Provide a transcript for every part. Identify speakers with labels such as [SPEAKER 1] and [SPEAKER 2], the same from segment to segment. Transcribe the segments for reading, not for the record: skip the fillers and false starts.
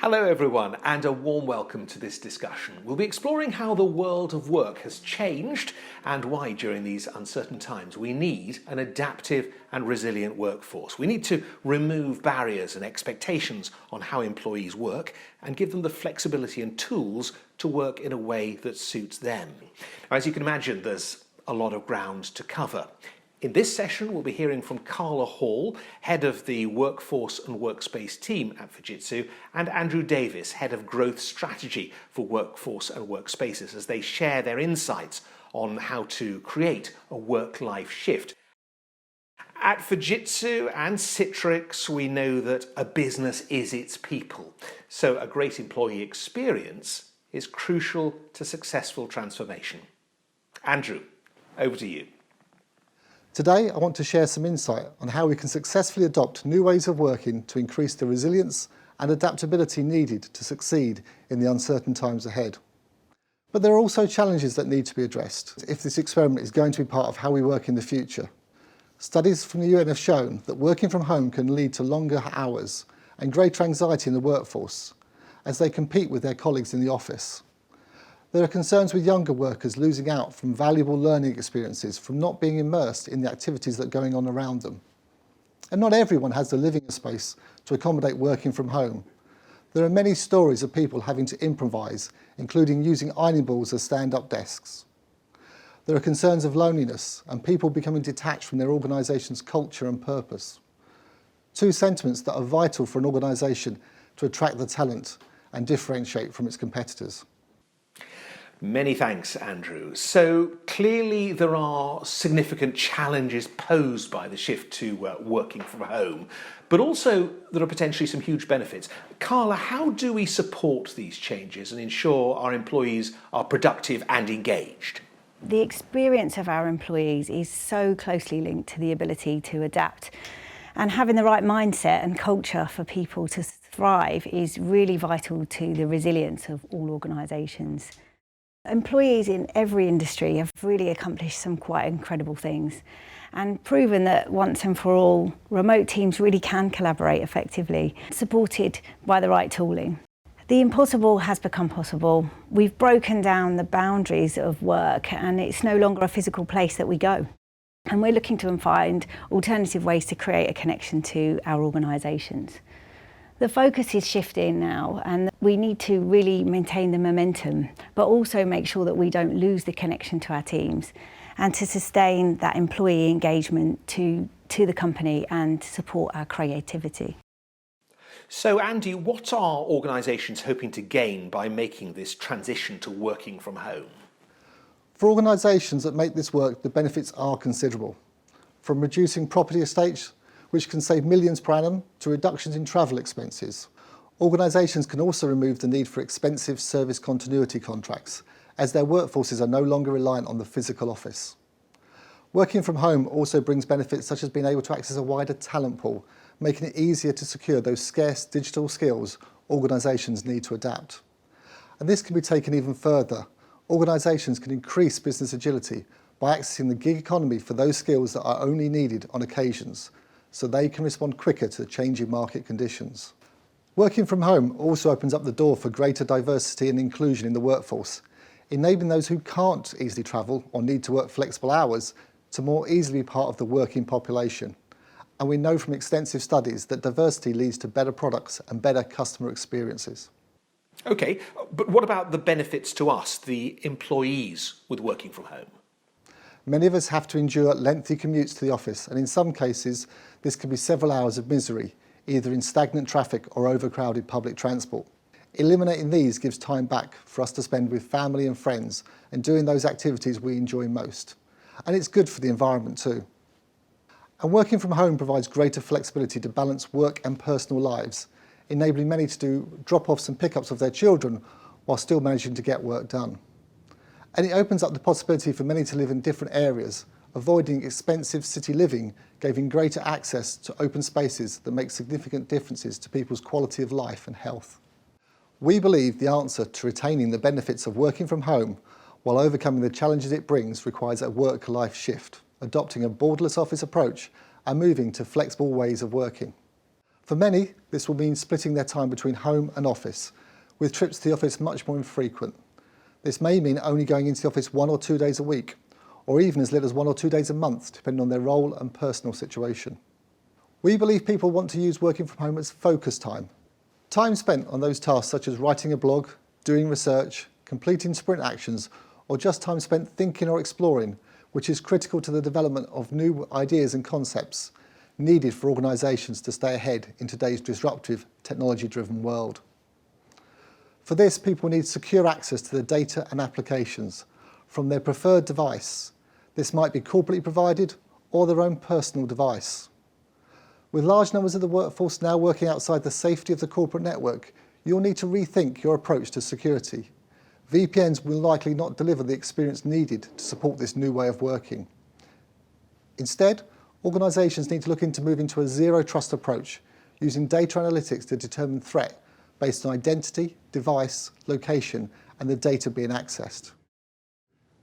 [SPEAKER 1] Hello everyone, and a warm welcome to this discussion. We'll be exploring how the world of work has changed and why during these uncertain times we need an adaptive and resilient workforce. We need to remove barriers and expectations on how employees work and give them the flexibility and tools to work in a way that suits them. Now, as you can imagine, there's a lot of ground to cover. In this session, we'll be hearing from Carla Hall, Head of the Workforce and Workspace team at Fujitsu, and Andrew Davis, Head of Growth Strategy for Workforce and Workspaces, as they share their insights on how to create a work-life shift. At Fujitsu and Citrix, we know that a business is its people, so a great employee experience is crucial to successful transformation. Andrew, over to you.
[SPEAKER 2] Today, I want to share some insight on how we can successfully adopt new ways of working to increase the resilience and adaptability needed to succeed in the uncertain times ahead. But there are also challenges that need to be addressed if this experiment is going to be part of how we work in the future. Studies from the UN have shown that working from home can lead to longer hours and greater anxiety in the workforce as they compete with their colleagues in the office. There are concerns with younger workers losing out from valuable learning experiences from not being immersed in the activities that are going on around them. And not everyone has the living space to accommodate working from home. There are many stories of people having to improvise, including using ironing boards as stand-up desks. There are concerns of loneliness and people becoming detached from their organisation's culture and purpose. Two sentiments that are vital for an organisation to attract the talent and differentiate from its competitors.
[SPEAKER 1] Many thanks, Andrew. So clearly there are significant challenges posed by the shift to working from home, but also there are potentially some huge benefits. Carla, how do we support these changes and ensure our employees are productive and engaged?
[SPEAKER 3] The experience of our employees is so closely linked to the ability to adapt, and having the right mindset and culture for people to thrive is really vital to the resilience of all organisations. Employees in every industry have really accomplished some quite incredible things and proven that once and for all, remote teams really can collaborate effectively, supported by the right tooling. The impossible has become possible. We've broken down the boundaries of work and it's no longer a physical place that we go. And we're looking to find alternative ways to create a connection to our organisations. The focus is shifting now and we need to really maintain the momentum, but also make sure that we don't lose the connection to our teams and to sustain that employee engagement to the company and support our creativity.
[SPEAKER 1] So Andy, what are organisations hoping to gain by making this transition to working from home?
[SPEAKER 2] For organisations that make this work, the benefits are considerable. From reducing property estates, which can save millions per annum, to reductions in travel expenses. Organisations can also remove the need for expensive service continuity contracts, as their workforces are no longer reliant on the physical office. Working from home also brings benefits such as being able to access a wider talent pool, making it easier to secure those scarce digital skills organisations need to adapt. And this can be taken even further. Organisations can increase business agility by accessing the gig economy for those skills that are only needed on occasions, so they can respond quicker to changing market conditions. Working from home also opens up the door for greater diversity and inclusion in the workforce, enabling those who can't easily travel or need to work flexible hours to more easily be part of the working population. And we know from extensive studies that diversity leads to better products and better customer experiences.
[SPEAKER 1] Okay, but what about the benefits to us, the employees, with working from home?
[SPEAKER 2] Many of us have to endure lengthy commutes to the office, and in some cases, this can be several hours of misery, either in stagnant traffic or overcrowded public transport. Eliminating these gives time back for us to spend with family and friends and doing those activities we enjoy most. And it's good for the environment too. And working from home provides greater flexibility to balance work and personal lives, enabling many to do drop-offs and pick-ups of their children while still managing to get work done. And it opens up the possibility for many to live in different areas, avoiding expensive city living, giving greater access to open spaces that make significant differences to people's quality of life and health. We believe the answer to retaining the benefits of working from home while overcoming the challenges it brings requires a work-life shift, adopting a borderless office approach and moving to flexible ways of working. For many, this will mean splitting their time between home and office, with trips to the office much more infrequent. This may mean only going into the office 1 or 2 days a week, or even as little as 1 or 2 days a month, depending on their role and personal situation. We believe people want to use working from home as focus time. Time spent on those tasks such as writing a blog, doing research, completing sprint actions, or just time spent thinking or exploring, which is critical to the development of new ideas and concepts needed for organisations to stay ahead in today's disruptive, technology-driven world. For this, people need secure access to the data and applications from their preferred device. This might be corporately provided or their own personal device. With large numbers of the workforce now working outside the safety of the corporate network, you'll need to rethink your approach to security. VPNs will likely not deliver the experience needed to support this new way of working. Instead, organisations need to look into moving to a zero-trust approach, using data analytics to determine threat based on identity, device, location, and the data being accessed.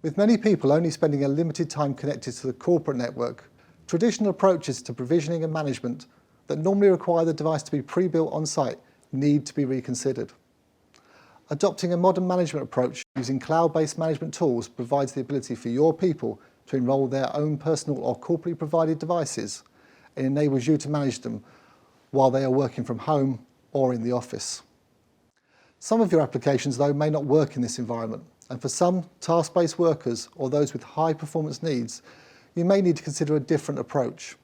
[SPEAKER 2] With many people only spending a limited time connected to the corporate network, traditional approaches to provisioning and management that normally require the device to be pre-built on-site need to be reconsidered. Adopting a modern management approach using cloud-based management tools provides the ability for your people to enrol their own personal or corporately provided devices and enables you to manage them while they are working from home or in the office. Some of your applications, though, may not work in this environment, and for some task-based workers or those with high performance needs, you may need to consider a different approach.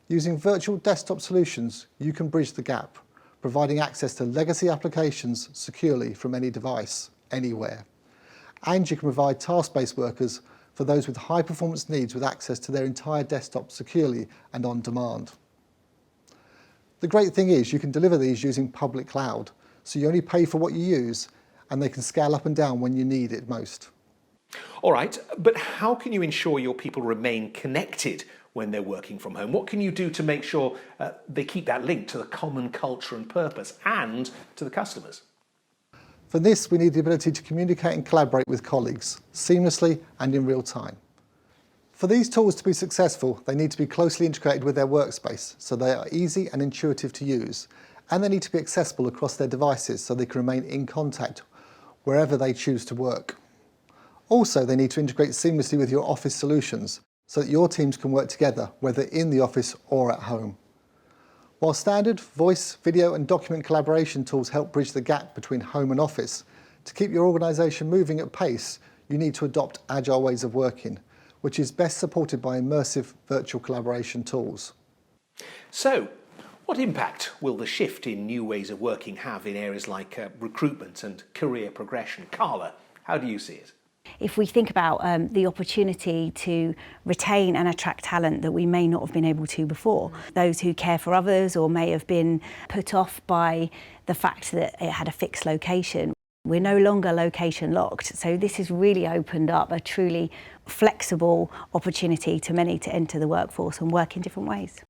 [SPEAKER 2] Using virtual desktop solutions, you can bridge the gap, providing access to legacy applications securely from any device, anywhere. And you can provide task-based workers for those with high performance needs with access to their entire desktop securely and on demand. The great thing is you can deliver these using public cloud, so you only pay for what you use and they can scale up and down when you need it most.
[SPEAKER 1] All right, but how can you ensure your people remain connected when they're working from home? What can you do to make sure they keep that link to the common culture and purpose and to the customers?
[SPEAKER 2] For this, we need the ability to communicate and collaborate with colleagues seamlessly and in real time. For these tools to be successful, they need to be closely integrated with their workspace so they are easy and intuitive to use, and they need to be accessible across their devices so they can remain in contact wherever they choose to work. Also, they need to integrate seamlessly with your office solutions so that your teams can work together, whether in the office or at home. While standard voice, video and document collaboration tools help bridge the gap between home and office, to keep your organisation moving at pace, you need to adopt agile ways of working, which is best supported by immersive virtual collaboration tools.
[SPEAKER 1] So, what impact will the shift in new ways of working have in areas like recruitment and career progression? Carla, how do you see it?
[SPEAKER 3] If we think about the opportunity to retain and attract talent that we may not have been able to before, those who care for others or may have been put off by the fact that it had a fixed location, we're no longer location locked. So this has really opened up a truly flexible opportunity to many to enter the workforce and work in different ways.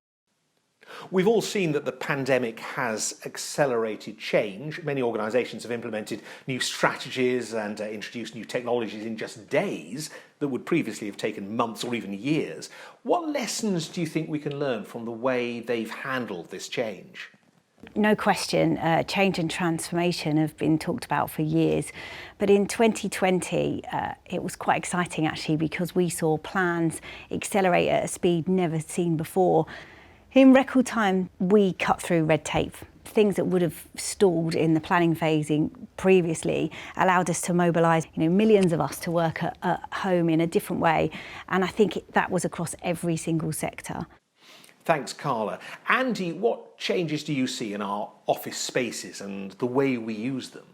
[SPEAKER 1] We've all seen that the pandemic has accelerated change. Many organisations have implemented new strategies and introduced new technologies in just days that would previously have taken months or even years. What lessons do you think we can learn from the way they've handled this change?
[SPEAKER 3] No question, change and transformation have been talked about for years. But in 2020, it was quite exciting actually because we saw plans accelerate at a speed never seen before. In record time, we cut through red tape. Things that would have stalled in the planning phasing previously allowed us to mobilise millions of us to work at home in a different way. And I think that was across every single sector.
[SPEAKER 1] Thanks, Carla. Andy, what changes do you see in our office spaces and the way we use them?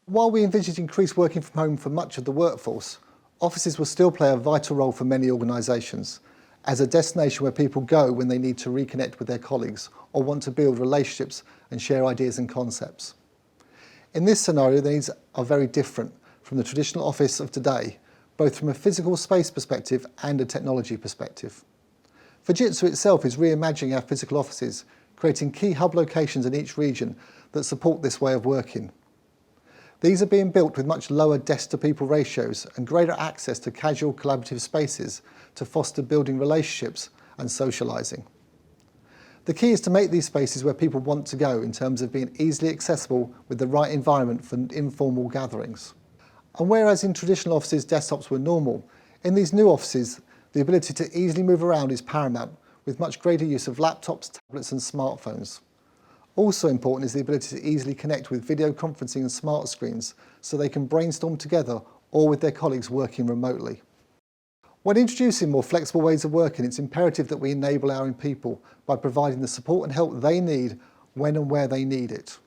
[SPEAKER 2] While we envisage increased working from home for much of the workforce, offices will still play a vital role for many organisations as a destination where people go when they need to reconnect with their colleagues or want to build relationships and share ideas and concepts. In this scenario, the needs are very different from the traditional office of today, both from a physical space perspective and a technology perspective. Fujitsu itself is reimagining our physical offices, creating key hub locations in each region that support this way of working. These are being built with much lower desk-to-people ratios and greater access to casual collaborative spaces to foster building relationships and socialising. The key is to make these spaces where people want to go in terms of being easily accessible with the right environment for informal gatherings. And whereas in traditional offices desktops were normal, in these new offices the ability to easily move around is paramount, with much greater use of laptops, tablets and smartphones. Also important is the ability to easily connect with video conferencing and smart screens so they can brainstorm together or with their colleagues working remotely. When introducing more flexible ways of working, it's imperative that we enable our people by providing the support and help they need when and where they need it.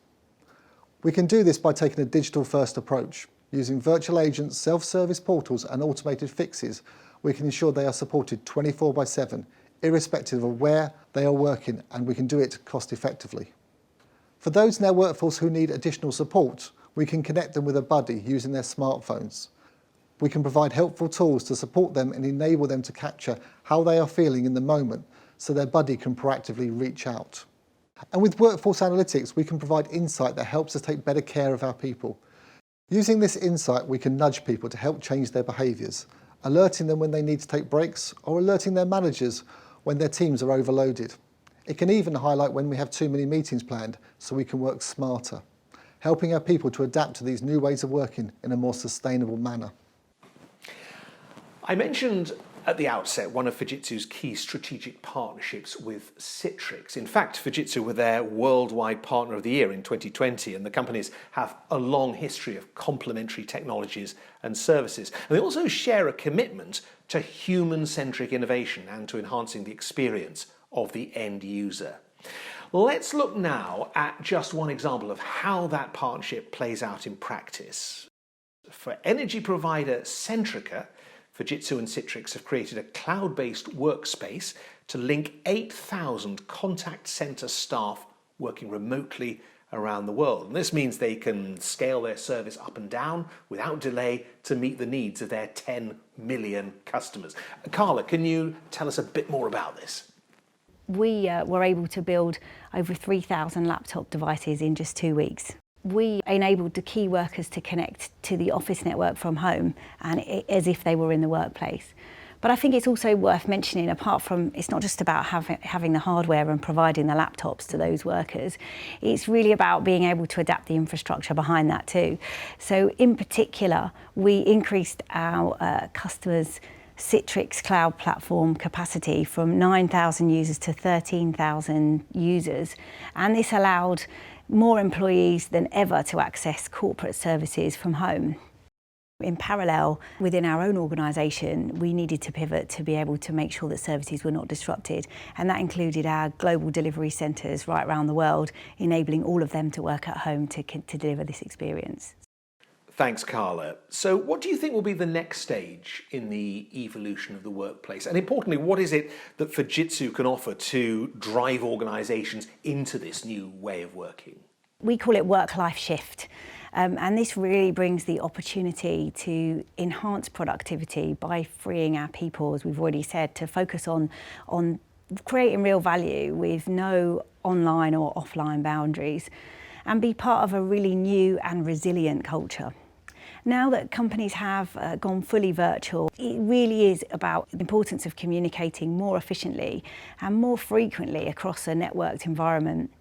[SPEAKER 2] We can do this by taking a digital-first approach. Using virtual agents, self-service portals and automated fixes, we can ensure they are supported 24/7, irrespective of where they are working, and we can do it cost-effectively. For those in our workforce who need additional support, we can connect them with a buddy using their smartphones. We can provide helpful tools to support them and enable them to capture how they are feeling in the moment so their buddy can proactively reach out. And with workforce analytics, we can provide insight that helps us take better care of our people. Using this insight, we can nudge people to help change their behaviours, alerting them when they need to take breaks or alerting their managers when their teams are overloaded. It can even highlight when we have too many meetings planned so we can work smarter, helping our people to adapt to these new ways of working in a more sustainable manner.
[SPEAKER 1] I mentioned at the outset one of Fujitsu's key strategic partnerships with Citrix. In fact, Fujitsu were their worldwide partner of the year in 2020, and the companies have a long history of complementary technologies and services. And they also share a commitment to human-centric innovation and to enhancing the experience of the end user. Let's look now at just one example of how that partnership plays out in practice. For energy provider Centrica, Fujitsu and Citrix have created a cloud-based workspace to link 8,000 contact center staff working remotely around the world. And this means they can scale their service up and down without delay to meet the needs of their 10 million customers. Carla, can you tell us a bit more about this?
[SPEAKER 3] We were able to build over 3,000 laptop devices in just 2 weeks. We enabled the key workers to connect to the office network from home and as if they were in the workplace. But I think it's also worth mentioning, apart from, it's not just about having the hardware and providing the laptops to those workers, it's really about being able to adapt the infrastructure behind that too. So in particular, we increased our customers' Citrix cloud platform capacity from 9,000 users to 13,000 users, and this allowed more employees than ever to access corporate services from home. In parallel, within our own organisation, we needed to pivot to be able to make sure that services were not disrupted, and that included our global delivery centres right around the world, enabling all of them to work at home to deliver this experience.
[SPEAKER 1] Thanks, Carla. So what do you think will be the next stage in the evolution of the workplace? And importantly, what is it that Fujitsu can offer to drive organisations into this new way of working?
[SPEAKER 3] We call it work-life shift. And this really brings the opportunity to enhance productivity by freeing our people, as we've already said, to focus on creating real value with no online or offline boundaries, and be part of a really new and resilient culture. Now that companies have gone fully virtual, it really is about the importance of communicating more efficiently and more frequently across a networked environment.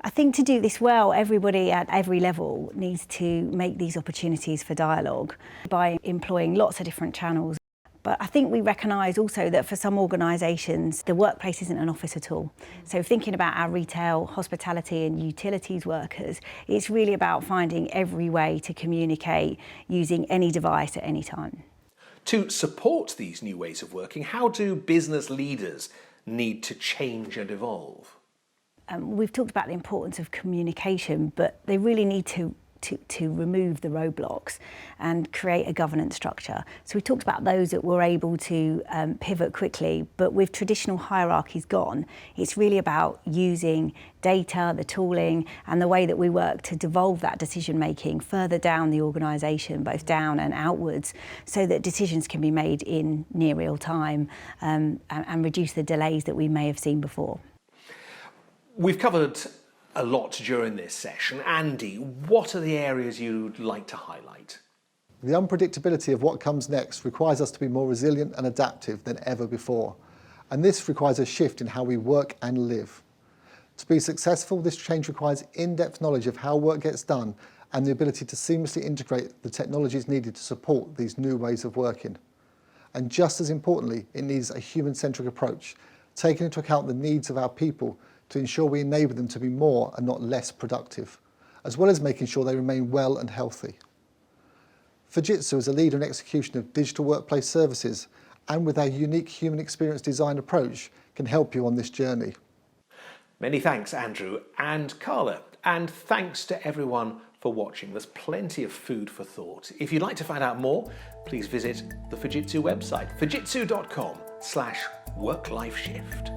[SPEAKER 3] I think to do this well, everybody at every level needs to make these opportunities for dialogue by employing lots of different channels. But I think we recognise also that for some organisations, the workplace isn't an office at all. So thinking about our retail, hospitality and utilities workers, it's really about finding every way to communicate using any device at any time.
[SPEAKER 1] To support these new ways of working, how do business leaders need to change and evolve?
[SPEAKER 3] We've talked about the importance of communication, but they really need to remove the roadblocks and create a governance structure. So we talked about those that were able to pivot quickly, but with traditional hierarchies gone, it's really about using data, the tooling and the way that we work to devolve that decision making further down the organisation, both down and outwards, so that decisions can be made in near real time and reduce the delays that we may have seen before.
[SPEAKER 1] We've covered a lot during this session. Andy, what are the areas you'd like to highlight?
[SPEAKER 2] The unpredictability of what comes next requires us to be more resilient and adaptive than ever before. And this requires a shift in how we work and live. To be successful, this change requires in-depth knowledge of how work gets done and the ability to seamlessly integrate the technologies needed to support these new ways of working. And just as importantly, it needs a human-centric approach, taking into account the needs of our people to ensure we enable them to be more and not less productive, as well as making sure they remain well and healthy. Fujitsu is a leader in execution of digital workplace services, and with our unique human experience design approach, can help you on this journey.
[SPEAKER 1] Many thanks, Andrew and Carla, and thanks to everyone for watching. There's plenty of food for thought. If you'd like to find out more, please visit the Fujitsu website, fujitsu.com/work-life shift.